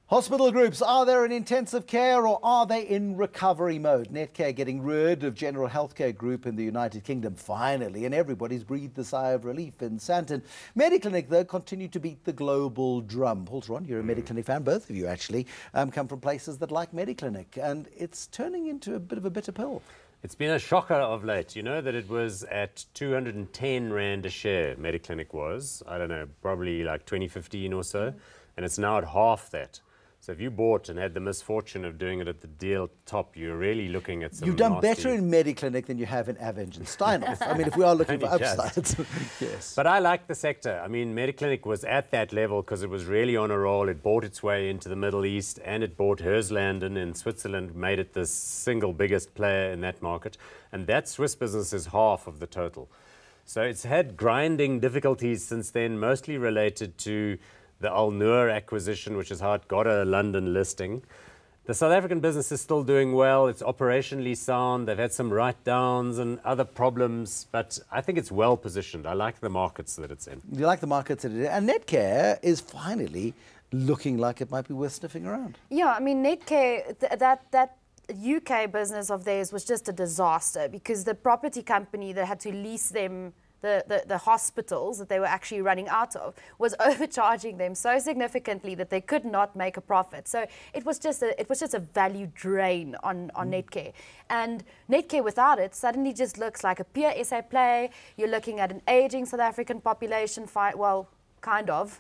Hospital groups, are they in intensive care or are they in recovery mode? Netcare getting rid of General Healthcare Group in the United Kingdom, finally, and everybody's breathed a sigh of relief in Sandton. Mediclinic, though, continue to beat the global drum. Paul Theron, you're a Mediclinic fan, both of you actually, come from places that like Mediclinic, and it's turning into a bit of a bitter pill. It's been a shocker of late. You know that it was at 210 Rand a share, Mediclinic was, I don't know, probably like 2015 or so, and it's now at half that. So if you bought and had the misfortune of doing it at the deal top, you're really looking at some You've done nasty... better in Mediclinic than you have in Avenge and Steinhoff. I mean, if we are looking for upsides. Yes. But I like the sector. I mean, Mediclinic was at that level because it was really on a roll. It bought its way into the Middle East and it bought Herslanden in Switzerland, made it the single biggest player in that market. And that Swiss business is half of the total. So it's had grinding difficulties since then, mostly related to the Al Noor acquisition, which is how it got a London listing. The South African business is still doing well. It's operationally sound. They've had some write-downs and other problems, but I think it's well positioned. I like the markets that it's in. You like the markets that it is. And Netcare is finally looking like it might be worth sniffing around. Yeah, I mean, Netcare, that UK business of theirs was just a disaster because the property company that had to lease them the hospitals that they were actually running out of was overcharging them so significantly that they could not make a profit. So it was just a value drain on Netcare. And Netcare without it suddenly just looks like a pure SA play. You're looking at an aging South African population, well, kind of.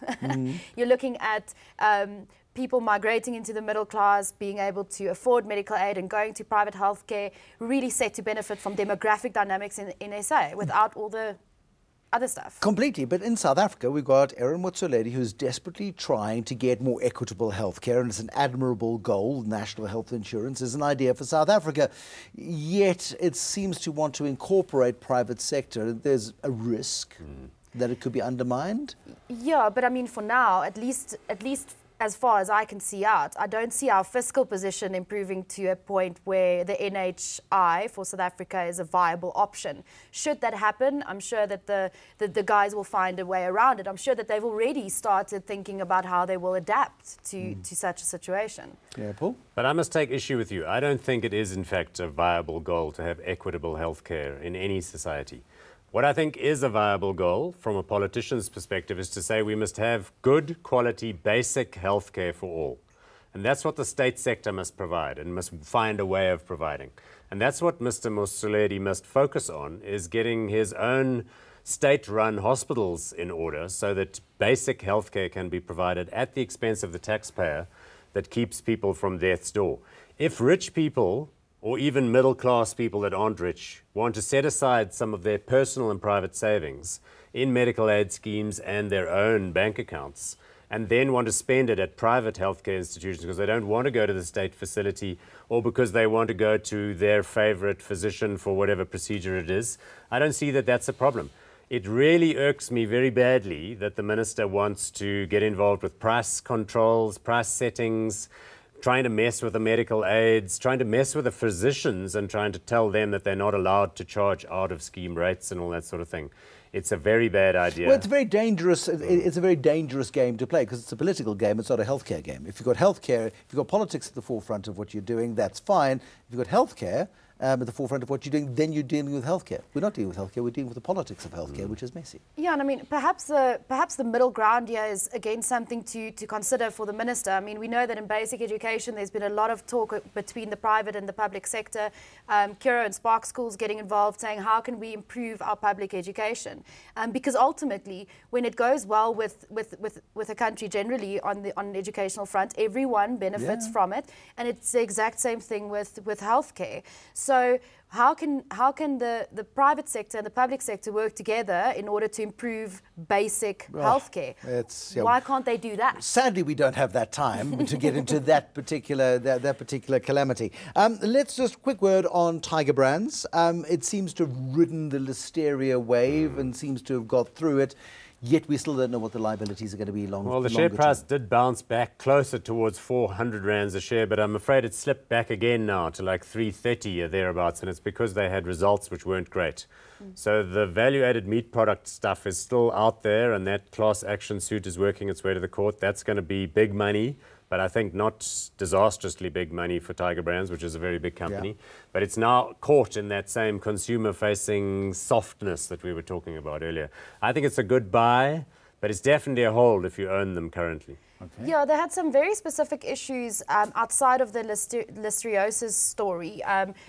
You're looking at people migrating into the middle class, being able to afford medical aid and going to private healthcare, really set to benefit from demographic dynamics in SA without all the other stuff. Completely, but in South Africa we've got Theron Motsoaledi who's desperately trying to get more equitable healthcare, and it's an admirable goal. National health insurance is an idea for South Africa, yet it seems to want to incorporate private sector. There's a risk that it could be undermined. Yeah, but I mean, for now, at least as far as I can see out, I don't see our fiscal position improving to a point where the NHI for South Africa is a viable option. Should that happen, I'm sure that the guys will find a way around it. I'm sure that they've already started thinking about how they will adapt to such a situation. Yeah, Paul? But I must take issue with you. I don't think it is, in fact, a viable goal to have equitable healthcare in any society. What I think is a viable goal from a politician's perspective is to say we must have good quality basic health care for all. And that's what the state sector must provide and must find a way of providing. And that's what Mr. Motsoaledi must focus on, is getting his own state-run hospitals in order so that basic health care can be provided at the expense of the taxpayer that keeps people from death's door. If rich people, or even middle-class people that aren't rich, want to set aside some of their personal and private savings in medical aid schemes and their own bank accounts, and then want to spend it at private healthcare institutions because they don't want to go to the state facility or because they want to go to their favorite physician for whatever procedure it is, I don't see that that's a problem. It really irks me very badly that the minister wants to get involved with price controls, price settings, trying to mess with the medical aids, trying to mess with the physicians and trying to tell them that they're not allowed to charge out-of-scheme rates and all that sort of thing. It's a very bad idea. Well, it's very dangerous. It's a very dangerous game to play because it's a political game. It's not a healthcare game. If you've got healthcare, if you've got politics at the forefront of what you're doing, that's fine. If you've got healthcare at the forefront of what you're doing, then you're dealing with healthcare. We're not dealing with healthcare. We're dealing with the politics of healthcare, which is messy. Yeah, and I mean, perhaps the middle ground here is again something to consider for the minister. I mean, we know that in basic education, there's been a lot of talk between the private and the public sector. Kira and Spark Schools getting involved, saying how can we improve our public education? Because ultimately, when it goes well with a country generally on the educational front, everyone benefits from it, and it's the exact same thing with healthcare. So how can the private sector and the public sector work together in order to improve basic healthcare? Why can't they do that? Sadly, we don't have that time to get into that particular calamity. Let's just quick word on Tiger Brands. It seems to have ridden the listeria wave and seems to have got through it. Yet we still don't know what the liabilities are going to be long. Well, the share price did bounce back closer towards 400 rands a share, but I'm afraid it slipped back again now to like 330 or thereabouts, and it's because they had results which weren't great. So the value-added meat product stuff is still out there, and that class action suit is working its way to the court. That's going to be big money. but I think not disastrously big money for Tiger Brands, which is a very big company. But it's now caught in that same consumer-facing softness that we were talking about earlier. I think it's a good buy, but it's definitely a hold if you own them currently. Okay. Yeah, they had some very specific issues outside of the listeriosis story.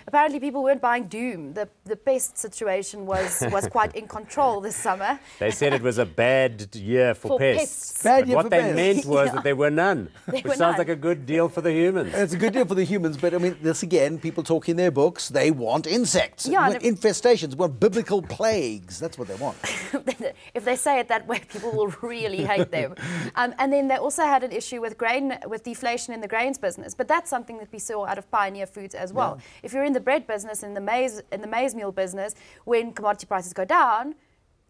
Apparently, people weren't buying Doom. The pest situation was quite in control this summer. They said it was a bad year for pests. Bad But year what for they pests. meant was that there were none, which were sounds none. like a good deal for the humans. It's a good deal for the humans, but I mean, this again, people talk in their books, they want insects, Yeah, want infestations, want biblical plagues. That's what they want. If they say it that way, people will really hate them. And then they also had an issue with deflation in the grains business, but that's something that we saw out of Pioneer Foods as well. Yeah. If you're in the bread business, in the maize meal business, when commodity prices go down,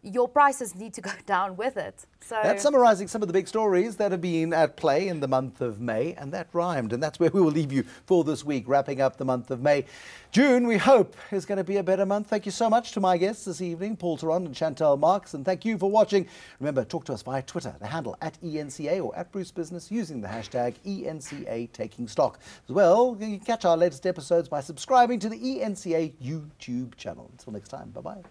your prices need to go down with it. So That's summarising some of the big stories that have been at play in the month of May, and that rhymed. And that's where we will leave you for this week, wrapping up the month of May. June, we hope, is going to be a better month. Thank you so much to my guests this evening, Theron and Chantal Marx, and thank you for watching. Remember, talk to us via Twitter, the handle @ENCA or @BruceBusiness, using the hashtag ENCA Taking Stock. As well, you can catch our latest episodes by subscribing to the ENCA YouTube channel. Until next time, bye-bye.